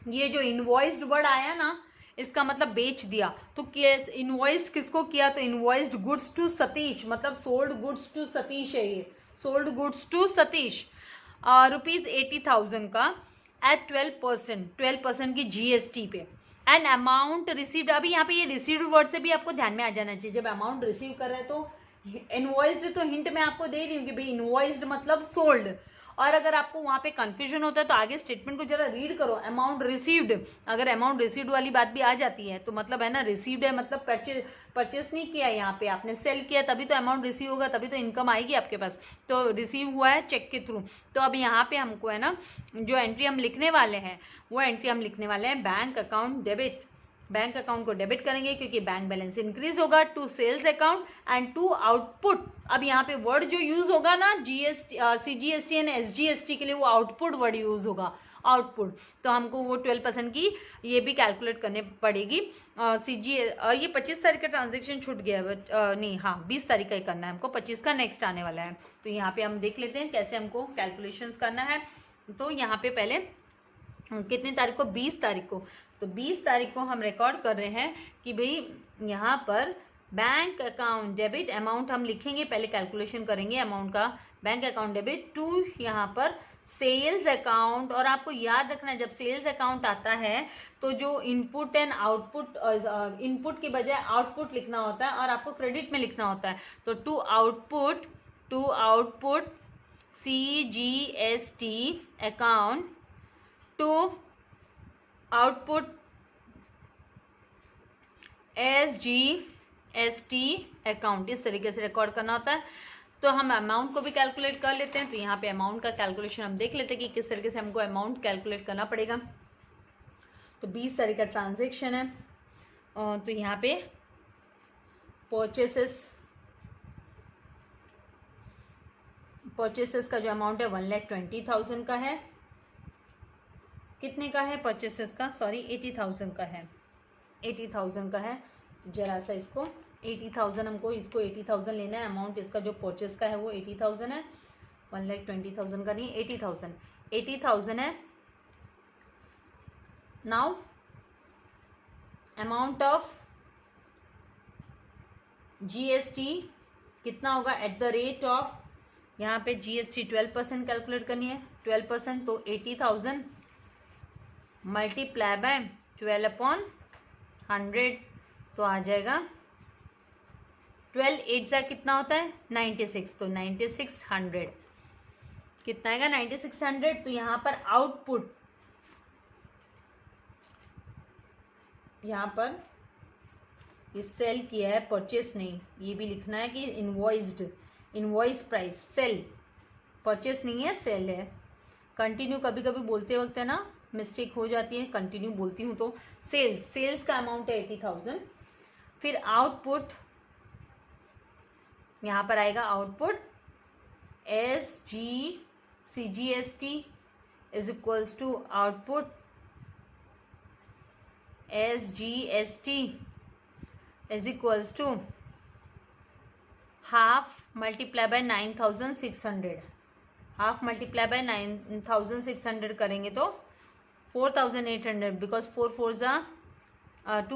ये जो इनवॉइस्ड वर्ड आया ना, इसका मतलब बेच दिया। तो इनवॉइस्ड किसको किया, तो इनवॉइस्ड गुड्स टू सतीश, मतलब सोल्ड गुड्स टू सतीश है। ये सोल्ड गुड्स टू सतीश ₹80,000 का एट 12% की GST पे। एंड अमाउंट रिसीव्ड, अभी यहाँ पे ये रिसीव्ड वर्ड से भी आपको ध्यान में आ जाना चाहिए। जब अमाउंट रिसीव कर रहे हैं तो इनवॉइस्ड, तो हिंट मैं आपको दे रही हूँ कि भाई इनवॉइस्ड मतलब सोल्ड। और अगर आपको वहाँ पे कंफ्यूजन होता है तो आगे स्टेटमेंट को जरा रीड करो। अमाउंट रिसीव्ड, अगर अमाउंट रिसीव्ड वाली बात भी आ जाती है तो मतलब है ना, रिसीव्ड है मतलब परचेस नहीं किया, यहाँ पे आपने सेल किया, तभी तो अमाउंट रिसीव होगा, तभी तो इनकम आएगी आपके पास। तो रिसीव हुआ है चेक के थ्रू। तो अब यहाँ पे हमको है ना, जो एंट्री हम लिखने वाले हैं वो एंट्री हम लिखने वाले हैं bank account debit. Bank account को डेबिट करेंगे क्योंकि बैंक बैलेंस इंक्रीज होगा to sales account and to output. अब यहाँ पे वर्ड जो यूज होगा ना GST, CGST एंड SGST के लिए, वो आउटपुट वर्ड यूज होगा, आउटपुट। तो हमको वो 12% की ये भी कैलकुलेट करने पड़ेगी। ये 25 तारीख का ट्रांजेक्शन छूट गया, नहीं हाँ 20 तारीख का ही करना है हमको, 25 का नेक्स्ट आने वाला है। तो यहाँ पे हम देख लेते हैं कैसे हमको कैलकुलेशंस करना है। तो यहाँ पे पहले कितनी तारीख को, 20 तारीख को। तो 20 तारीख को हम रिकॉर्ड कर रहे हैं कि भाई यहाँ पर बैंक अकाउंट डेबिट अमाउंट हम लिखेंगे, पहले कैलकुलेशन करेंगे अमाउंट का। बैंक अकाउंट डेबिट टू यहाँ पर सेल्स अकाउंट। और आपको याद रखना है जब सेल्स अकाउंट आता है तो जो इनपुट एंड आउटपुट, इनपुट की बजाय आउटपुट लिखना होता है और आपको क्रेडिट में लिखना होता है। तो to output CGST account to output SGST account, इस तरीके से रिकॉर्ड करना होता है। तो हम अमाउंट को भी कैलकुलेट कर लेते हैं। तो यहाँ पे अमाउंट का कैलकुलेशन हम देख लेते हैं कि किस तरीके से हमको अमाउंट कैलकुलेट करना पड़ेगा। तो 20 तारीख का ट्रांजेक्शन है। तो यहाँ पे परचेसेस का जो अमाउंट है 1,20,000 का है। कितने का है परचेसेस का, सॉरी 80,000 का है, 80,000 का है। तो जरा सा इसको 80,000, हमको इसको 80,000 लेना है। अमाउंट इसका जो परचेस का है वो 80,000 है, 1,20,000 का नहीं, 80,000 है। नाउ अमाउंट ऑफ GST कितना होगा एट द रेट ऑफ, यहाँ पे GST 12% कैलकुलेट करनी है, 12%। तो 80,000 मल्टीप्लाई बाय 12/100 तो आ जाएगा 12/8 कितना होता है 96। तो 9600 कितना आएगा 9600। तो यहाँ पर आउटपुट, यहाँ पर ये सेल किया है, परचेस नहीं। ये भी लिखना है कि इनवॉइस प्राइस, सेल, परचेस नहीं है, सेल है। कंटिन्यू कभी कभी बोलते वक्त है ना मिस्टेक हो जाती है, कंटिन्यू बोलती हूँ तो सेल्स का अमाउंट है 80,000। फिर आउटपुट, यहाँ पर आएगा output CGST is equals to output SGST is equals to half multiply by 9,600। Half multiply by 9,600 करेंगे तो 4,800, बिकॉज 2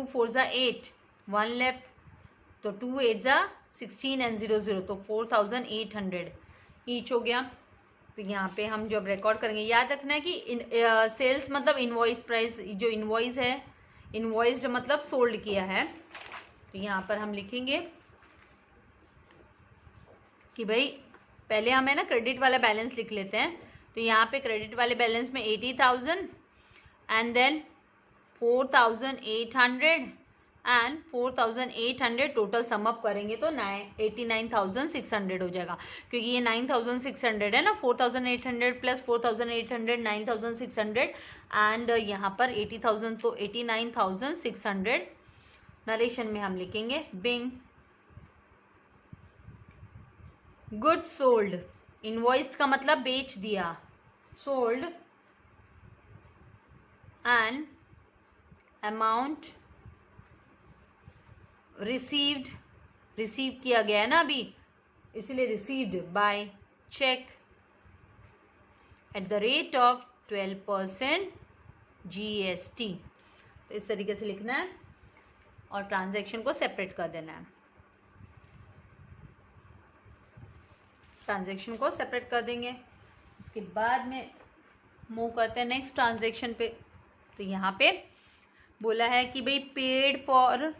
4 जा 8, 1 लेफ्ट, तो 2 8 जा 16 एंड 0 0, तो 4,800 ईच हो गया। तो यहाँ पे हम जब रिकॉर्ड करेंगे, याद रखना है कि सेल्स मतलब इनवॉइस प्राइस, जो इनवॉइस है, इनवॉइस्ड मतलब सोल्ड किया है। तो यहाँ पर हम लिखेंगे कि भाई पहले हमें ना क्रेडिट वाला बैलेंस लिख लेते हैं। तो यहाँ पे क्रेडिट वाले बैलेंस में 80,000 and then 4,800 and 4,800 total sum up करेंगे तो 89,600 हो जाएगा, क्योंकि ये 9,600 है ना, 4,800 प्लस 4,800 9,600 एंड यहाँ पर 80,000 तो 89,600। नरेशन में हम लिखेंगे बिंग गुड सोल्ड, इनवॉइस्ड का मतलब बेच दिया, sold and amount received, receive किया गया है ना अभी, इसलिए received by cheque at the rate of 12% GST। तो इस तरीके से लिखना है और ट्रांजैक्शन को सेपरेट कर देना है। ट्रांजैक्शन को सेपरेट कर देंगे, उसके बाद में मूव करते हैं नेक्स्ट ट्रांजैक्शन पे। तो यहाँ पे बोला है कि भाई पेड फॉर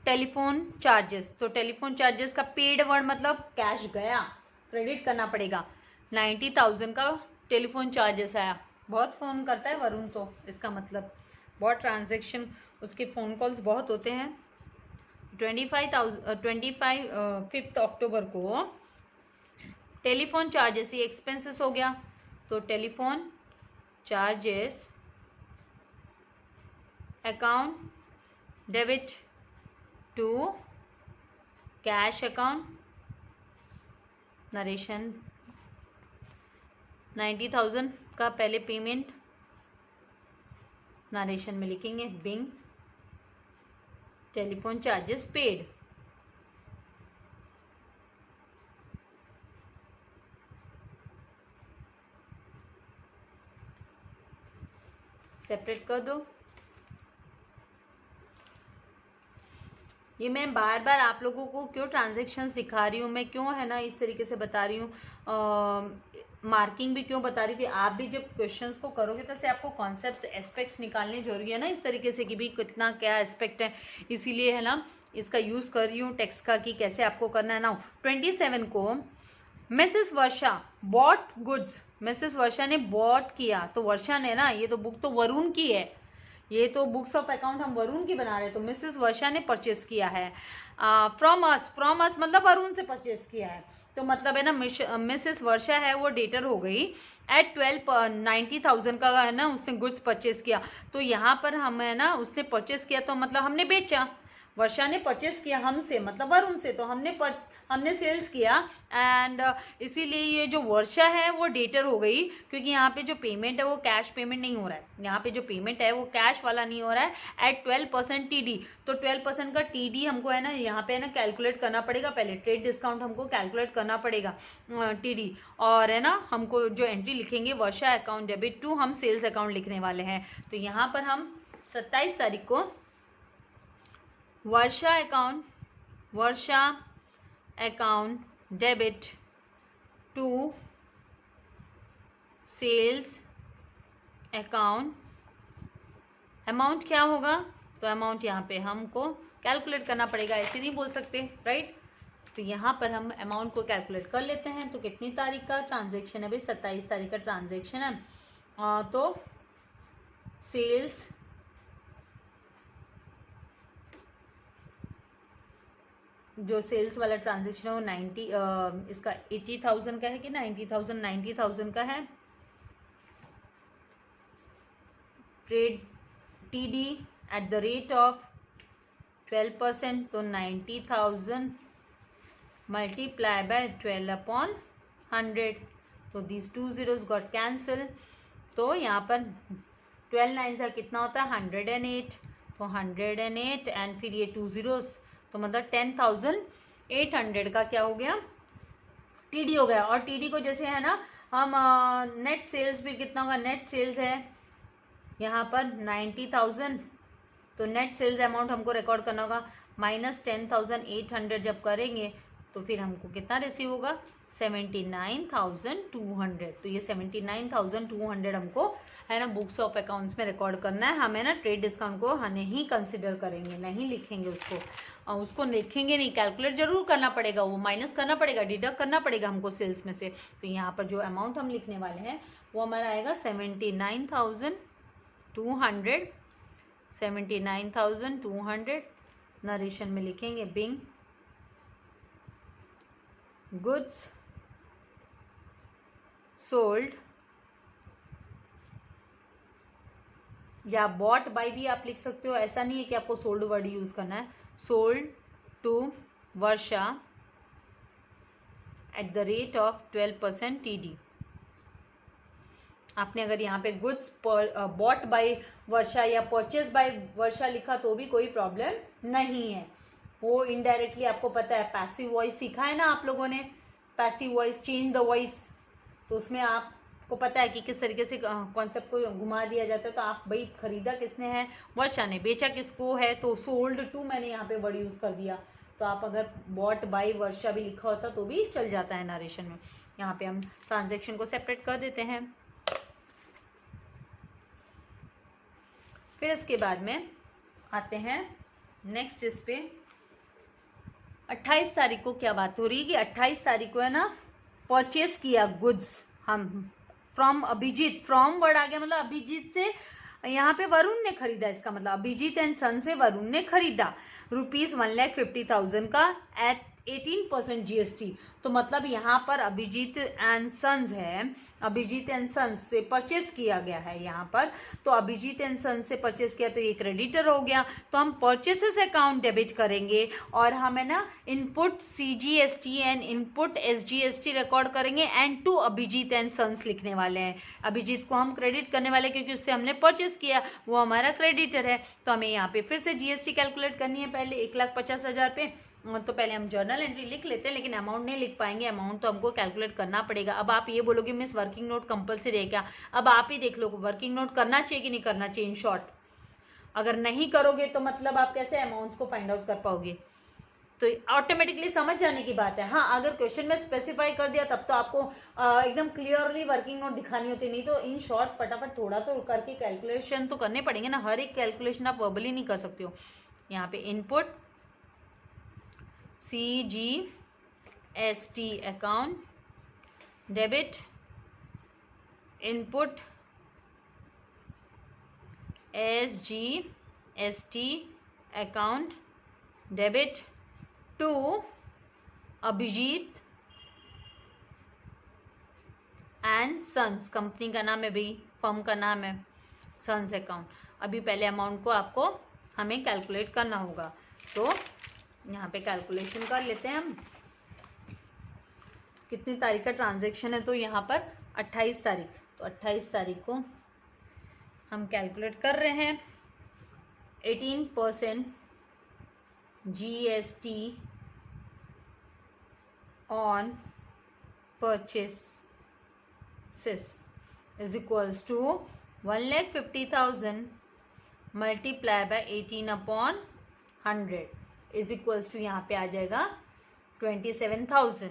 टेलीफोन चार्जेस, तो टेलीफोन चार्जेस का पेड वर्ड मतलब कैश गया, क्रेडिट करना पड़ेगा। 90,000 का टेलीफोन चार्जेस आया, बहुत फ़ोन करता है वरुण, तो इसका मतलब बहुत ट्रांजैक्शन, उसके फ़ोन कॉल्स बहुत होते हैं। 5 अक्टूबर को टेलीफोन चार्जेस, ये एक्सपेंसेस हो गया, तो telephone charges account debit to cash account. Narration 90,000 का पहले पेमेंट नरेशन में लिखेंगे being telephone charges paid. Separate कर दो। ये मैं बार बार आप लोगों को क्यों ट्रांजैक्शन सिखा रही हूँ, मैं क्यों है ना इस तरीके से बता रही हूँ, मार्किंग भी क्यों बता रही हूँ कि आप भी जब क्वेश्चंस को करोगे तो आपको कॉन्सेप्ट्स एस्पेक्ट्स निकालने जरूरी है ना, इस तरीके से कि भाई कितना क्या एस्पेक्ट है, इसीलिए है ना इसका यूज़ कर रही हूँ टेक्स्ट का कि कैसे आपको करना है ना। 27 को Mrs Varsha bought goods, Mrs वर्षा ने बॉट किया, तो वर्षा ने ना, ये तो बुक तो वरुण की है, ये तो बुक्स ऑफ अकाउंट हम वरुण की बना रहे हैं, तो मिसेस वर्षा ने परचेस किया है। फ्रॉम अस, फ्रॉम अस मतलब वरुण से परचेस किया है, तो मतलब है ना मिसेस वर्षा है वो डेटर हो गई एट 90,000 का है ना, उसने गुड्स परचेस किया। तो यहाँ पर हम है ना, उसने परचेस किया तो मतलब हमने बेचा, वर्षा ने परचेस किया हमसे मतलब वरुण से, तो हमने सेल्स किया एंड इसीलिए ये जो वर्षा है वो डेटर हो गई, क्योंकि यहाँ पे जो पेमेंट है वो कैश पेमेंट नहीं हो रहा है, यहाँ पे जो पेमेंट है वो कैश वाला नहीं हो रहा है एट 12% TD। तो 12% का TD हमको है ना यहाँ पे है ना कैलकुलेट करना पड़ेगा, पहले ट्रेड डिस्काउंट हमको कैलकुलेट करना पड़ेगा TD, और है ना हमको जो एंट्री लिखेंगे वर्षा अकाउंट डेबिट टू, हम सेल्स अकाउंट लिखने वाले हैं। तो यहाँ पर हम 27 तारीख को Varsha account debit to sales account, amount क्या होगा, तो अमाउंट यहाँ पे हमको कैलकुलेट करना पड़ेगा, ऐसे नहीं बोल सकते, राइट। तो यहाँ पर हम अमाउंट को कैलकुलेट कर लेते हैं। तो कितनी तारीख का ट्रांजैक्शन है भाई, 27 तारीख का ट्रांजैक्शन है। तो सेल्स जो सेल्स वाला ट्रांजैक्शन है वो इसका 80,000 का है कि 90,000 का है। Trade TD eight the rate of 12%, तो 90,000 मल्टीप्लाई बाय 12/100, तो दिस 2 zeros गॉट कैंसिल। तो यहाँ पर 12 9 का कितना होता है 108, तो 108 एंड फिर ये 2 zeros, तो मतलब 10,800 का क्या हो गया TD हो गया। और TD को जैसे है ना हम नेट सेल्स भी कितना होगा, नेट सेल्स है यहाँ पर 90,000, तो नेट सेल्स अमाउंट हमको रिकॉर्ड करना होगा माइनस 10,800 जब करेंगे तो फिर हमको कितना रिसीव होगा 79,200। तो ये 79,200 हमको है ना बुक्स ऑफ अकाउंट्स में रिकॉर्ड करना है। हमें ना ट्रेड डिस्काउंट को हम नहीं कंसिडर करेंगे, नहीं लिखेंगे उसको, और उसको लिखेंगे नहीं, कैलकुलेट जरूर करना पड़ेगा, वो माइनस करना पड़ेगा, डिडक्ट करना पड़ेगा हमको सेल्स में से। तो यहाँ पर जो अमाउंट हम लिखने वाले हैं वो हमारा आएगा 79,200। 79,200 नरेशन में लिखेंगे बिंग गुड्स सोल्ड, या बॉट बाय भी आप लिख सकते हो, ऐसा नहीं है कि आपको सोल्ड वर्ड यूज करना है। Sold to Varsha at the rate of 12% TD। आपने अगर यहाँ पे गुड्स बॉट बाय वर्षा या परचेज बाय वर्षा लिखा तो भी कोई प्रॉब्लम नहीं है। वो इनडायरेक्टली आपको पता है, पैसिव वॉइस सीखा है ना आप लोगों ने, passive voice, change the voice, तो उसमें आपको पता है कि किस तरीके से कॉन्सेप्ट को घुमा दिया जाता है। तो आप भाई खरीदा किसने है, वर्षा ने, बेचा किसको है, तो सोल्ड टू मैंने यहाँ पे वर्ड यूज कर दिया। तो आप अगर बॉट बाय वर्षा भी लिखा होता तो भी चल जाता है नरेशन में। यहाँ पे हम ट्रांजेक्शन को सेपरेट कर देते हैं। फिर इसके बाद में आते हैं नेक्स्ट इस पे 28 तारीख को क्या बात हो रही है कि 28 तारीख को है ना परचेस किया गुड्स हम फ्रॉम अभिजीत, फ्रॉम वर्ड आ गया मतलब अभिजीत से, यहाँ पे वरुण ने खरीदा, इसका मतलब अभिजीत एंड सन से वरुण ने खरीदा ₹1,50,000 का एट 18% GST। तो मतलब यहाँ पर अभिजीत एंड सन्स है, अभिजीत एंड सन्स से परचेस किया गया है यहाँ पर। तो अभिजीत एंड सन्स से परचेस किया तो ये क्रेडिटर हो गया। तो हम परचेसेस अकाउंट डेबिट करेंगे और हम है ना input CGST and input SGST record करेंगे and to Abhijit and sons लिखने वाले हैं। अभिजीत को हम क्रेडिट करने वाले क्योंकि उससे हमने परचेस किया, वो हमारा क्रेडिटर है। तो हमें यहाँ पे फिर से GST कैलकुलेट करनी है पहले 1,50,000 पे। तो पहले हम जर्नल एंट्री लिख लेते हैं, लेकिन अमाउंट नहीं लिख पाएंगे, अमाउंट तो हमको कैलकुलेट करना पड़ेगा। अब आप ये बोलोगे मिस वर्किंग नोट कंपलसरी है क्या? अब आप ही देख लो वर्किंग नोट करना चाहिए कि नहीं करना चाहिए। इन शॉर्ट अगर नहीं करोगे तो मतलब आप कैसे अमाउंट्स को फाइंड आउट कर पाओगे? तो ऑटोमेटिकली समझ जाने की बात है। हाँ, अगर क्वेश्चन में स्पेसिफाई कर दिया तब तो आपको एकदम क्लियरली वर्किंग नोट दिखानी होती, नहीं तो इन शॉर्ट फटाफट थोड़ा तो करके कैलकुलेशन तो करने पड़ेंगे ना। हर एक कैलकुलेशन आप वर्बली नहीं कर सकते हो। यहाँ पे input CGST account debit, input SGST account debit to Abhijit and sons, company का नाम है भाई, फर्म का नाम है सन्स अकाउंट। अभी पहले अमाउंट को आपको हमें कैलकुलेट करना होगा, तो यहाँ पे कैलकुलेशन कर लेते हैं हम। कितनी तारीख का ट्रांजैक्शन है? तो यहाँ पर 28 तारीख। तो 28 तारीख को हम कैलकुलेट कर रहे हैं 18% GST on purchases is equals to 1,50,000 multiply by 18/100 is equals to यहाँ पे आ जाएगा 27,000।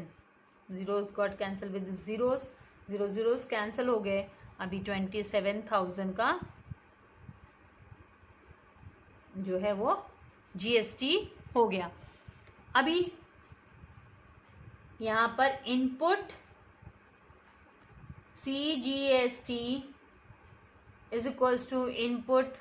Zeros got cancel with zeros, zeros cancel हो गए। अभी 27,000 का जो है वो GST हो गया। अभी यहाँ पर input CGST is equals to input,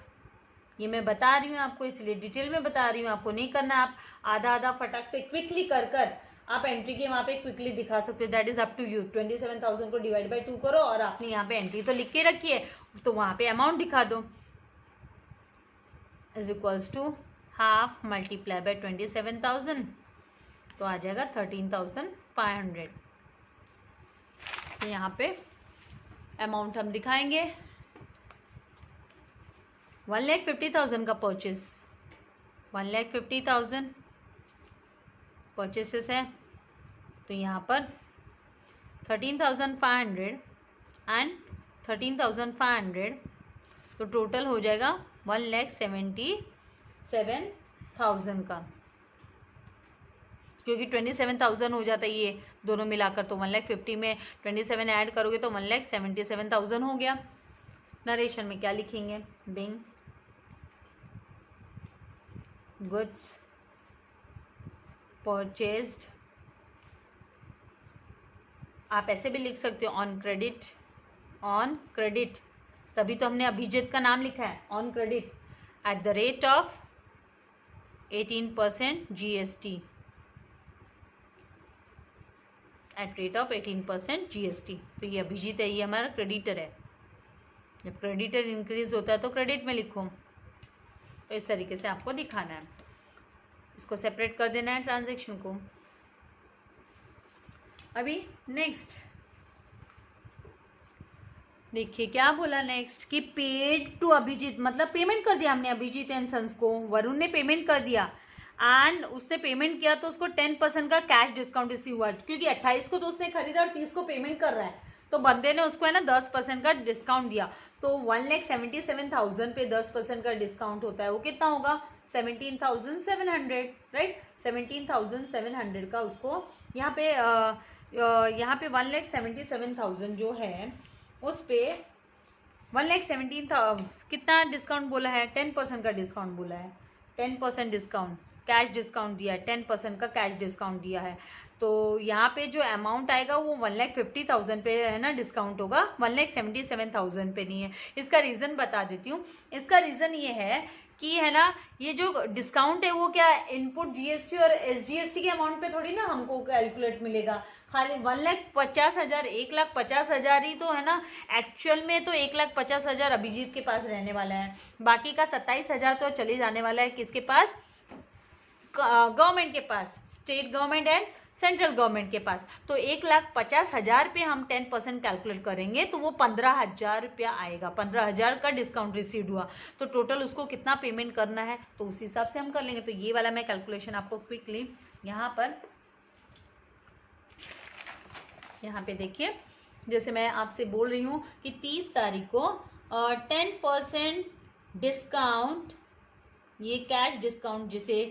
ये मैं बता रही हूँ आपको इसलिए डिटेल में बता रही हूँ, आपको नहीं करना। आप आधा आधा फटाक से क्विकली कर आप एंट्री के वहां पे क्विकली दिखा सकते हो, that is up to you. 27,000 को डिवाइड बाय 2 करो और आपने यहाँ पे एंट्री तो लिख के रखी है तो वहां पे अमाउंट दिखा दो, is equals to half multiply by 27,000 तो आ जाएगा 13,500। तो यहाँ पे अमाउंट हम दिखाएंगे 1,50,000 का परचेस, 1,50,000 परचेसेस है। तो यहाँ पर 13,500 एंड 13,500 तो टोटल हो जाएगा 1,77,000 का। क्योंकि 27,000 हो जाता है ये दोनों मिलाकर, तो 1,50,000 में 27 ऐड करोगे तो 1,77,000 हो गया। नरेशन में क्या लिखेंगे, बिंग गुड्स परचेज्ड, आप ऐसे भी लिख सकते हो ऑन क्रेडिट, ऑन क्रेडिट, तभी तो हमने अभिजीत का नाम लिखा है, on credit at the rate of 18% GST, at rate of 18% GST। तो ये अभिजीत है, ये हमारा क्रेडिटर है। जब क्रेडिटर इंक्रीज होता है तो क्रेडिट में लिखो, तो इस तरीके से आपको दिखाना है। इसको सेपरेट कर देना है ट्रांजैक्शन को। अभी नेक्स्ट देखिए क्या बोला नेक्स्ट, कि पेड टू अभिजीत, मतलब पेमेंट कर दिया हमने अभिजीत एंड सन्स को, वरुण ने पेमेंट कर दिया एंड उसने पेमेंट किया तो उसको 10% का कैश डिस्काउंट रिसीव हुआ, क्योंकि 28 को तो उसने खरीदा और 30 को पेमेंट कर रहा है, तो बंदे ने उसको है ना 10% का डिस्काउंट दिया। तो 1,77,000 पे 10% का डिस्काउंट होता है, वो कितना होगा 17,700, राइट। 17,700 का उसको यहाँ पे 1,77,000 जो है उस पे 1,17,000 कितना डिस्काउंट बोला है, 10% का डिस्काउंट बोला है, 10% डिस्काउंट, कैश डिस्काउंट दिया है, 10% का कैश डिस्काउंट दिया है। तो यहाँ पे जो अमाउंट आएगा वो 1,50,000 पे है ना डिस्काउंट होगा, 1,77,000 पे नहीं है। इसका रीज़न बता देती हूँ। इसका रीज़न ये है कि है ना ये जो डिस्काउंट है वो क्या इनपुट GST और SGST के अमाउंट पे थोड़ी ना हमको कैलकुलेट मिलेगा। खाली 1,50,000 1,50,000 ही तो है ना, एक्चुअल में तो 1,50,000 अभिजीत के पास रहने वाला है, बाकी का 27,000 तो चले जाने वाला है किसके पास, गवर्नमेंट के पास, state government and central government के पास। तो 1,50,000 पे हम 10% कैलकुलेट करेंगे तो वो 15,000 रुपया आएगा, 15,000 का डिस्काउंट रिसीव हुआ, तो टोटल उसको कितना पेमेंट करना है तो उस हिसाब से हम कर लेंगे। तो ये वाला मैं कैलकुलेशन आपको क्विकली यहाँ पे देखिए, जैसे मैं आपसे बोल रही हूँ कि 30 तारीख को 10% डिस्काउंट, ये कैश डिस्काउंट, जिसे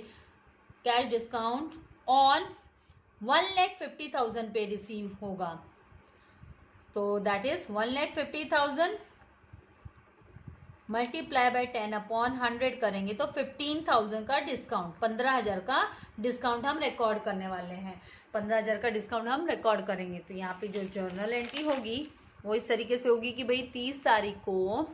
कैश डिस्काउंट ऑन 1,50,000 पे रिसीव होगा, तो दैट इज 1,50,000 मल्टीप्लाई बाय 10/100 करेंगे तो 15,000 का डिस्काउंट, 15,000 का डिस्काउंट हम रिकॉर्ड करने वाले हैं, 15,000 का डिस्काउंट हम रिकॉर्ड करेंगे। तो यहाँ पे जो जर्नल एंट्री होगी वो इस तरीके से होगी कि भाई 30 तारीख को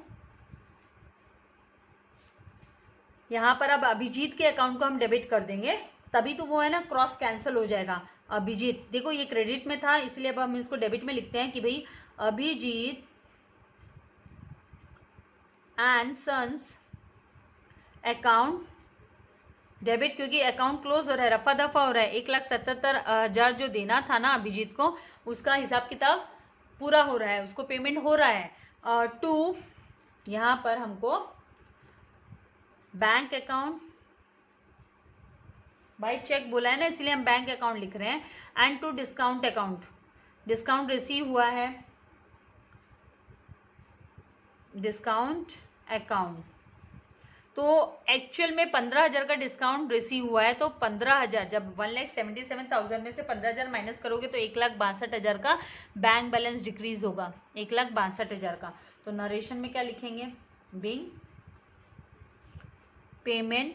यहाँ पर अब अभिजीत के अकाउंट को हम डेबिट कर देंगे, तभी तो वो है ना क्रॉस कैंसिल हो जाएगा। अभिजीत देखो ये क्रेडिट में था, इसलिए अब हम इसको डेबिट में लिखते हैं कि भाई Abhijeet and sons account debit, क्योंकि अकाउंट क्लोज हो रहा है, रफा दफा हो रहा है, 1,77,000 जो देना था ना अभिजीत को उसका हिसाब किताब पूरा हो रहा है, उसको पेमेंट हो रहा है। टू यहाँ पर हमको बैंक अकाउंट बाय चेक बोला है ना, इसलिए हम बैंक अकाउंट लिख रहे हैं, and to discount account, discount receive हुआ है, डिस्काउंट अकाउंट। तो एक्चुअल में 15,000 का डिस्काउंट रिसीव हुआ है, तो 15,000 जब 1,77,000 में से 15,000 माइनस करोगे तो 1,62,000 का बैंक बैलेंस डिक्रीज होगा, 1,62,000 का। तो नरेशन में क्या लिखेंगे, being payment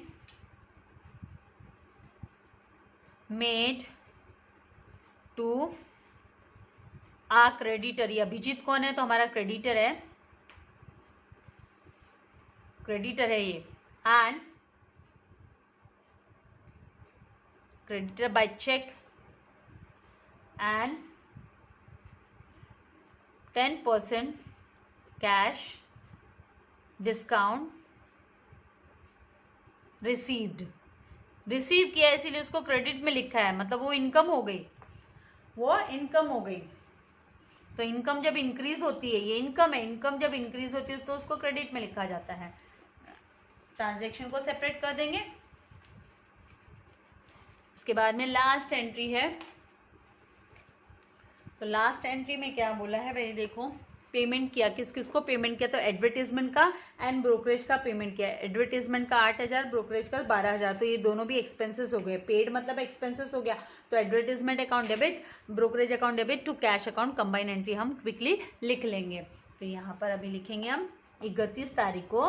made to a creditor, ये अभिजीत कौन है तो हमारा क्रेडिटर है, क्रेडिटर है ये, and creditor by cheque and 10% cash discount received, receive किया इसीलिए उसको क्रेडिट में लिखा है, मतलब वो इनकम हो गई, वो इनकम हो गई। तो इनकम जब इंक्रीज होती है, ये इनकम है, इनकम जब इंक्रीज होती है तो उसको क्रेडिट में लिखा जाता है। ट्रांजैक्शन को सेपरेट कर देंगे। इसके बाद में लास्ट एंट्री है, तो लास्ट एंट्री में क्या बोला है भाई देखो, पेमेंट किया, किस किस को पेमेंट किया, तो एडवर्टीजमेंट का एंड ब्रोकरेज का पेमेंट किया। एडवर्टीजमेंट का 8,000, ब्रोकरेज का 12,000, तो ये दोनों भी एक्सपेंसेस हो गए। पेड मतलब एक्सपेंसेस हो गया, तो advertisement account debit, brokerage account debit to cash account combine entry हम क्विकली लिख लेंगे। तो यहाँ पर अभी लिखेंगे हम 31 तारीख को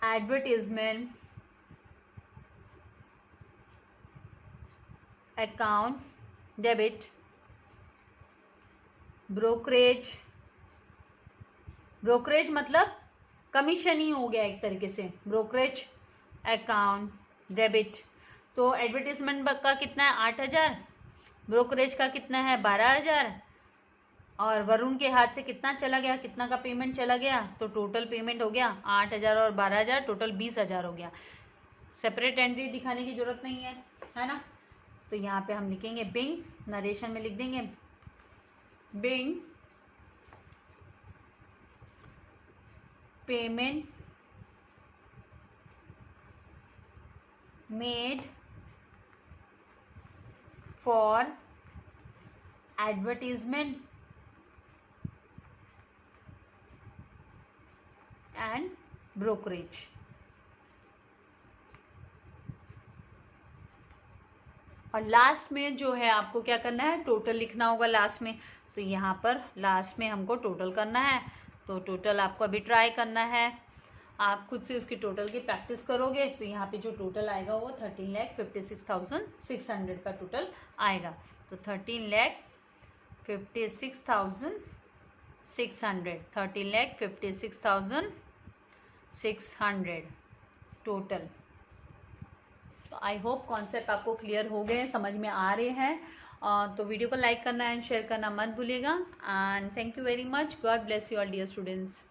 advertisement account debit, brokerage, brokerage मतलब कमीशन ही हो गया एक तरीके से, ब्रोकरेज अकाउंट डेबिट। तो एडवर्टीजमेंट का कितना है 8,000, ब्रोकरेज का कितना है 12,000, और वरुण के हाथ से कितना चला गया, कितना का पेमेंट चला गया, तो टोटल पेमेंट हो गया 8,000 और 12,000, टोटल 20,000 हो गया। सेपरेट एंट्री दिखाने की जरूरत नहीं है ना। तो यहाँ पे हम लिखेंगे बिंग, नरेशन में लिख देंगे being payment made for advertisement and brokerage. और लास्ट में जो है आपको क्या करना है, टोटल लिखना होगा लास्ट में। तो यहाँ पर लास्ट में हमको टोटल करना है, तो टोटल आपको अभी ट्राई करना है, आप खुद से उसकी टोटल की प्रैक्टिस करोगे। तो यहाँ पे जो टोटल आएगा वो 13,56,600 का टोटल आएगा। तो 13,56,600, 13,56,600 टोटल। तो आई होप कॉन्सेप्ट आपको क्लियर हो गए, समझ में आ रहे हैं। तो वीडियो को लाइक करना एंड शेयर करना मत भूलिएगा। And thank you very much. God bless you all dear students.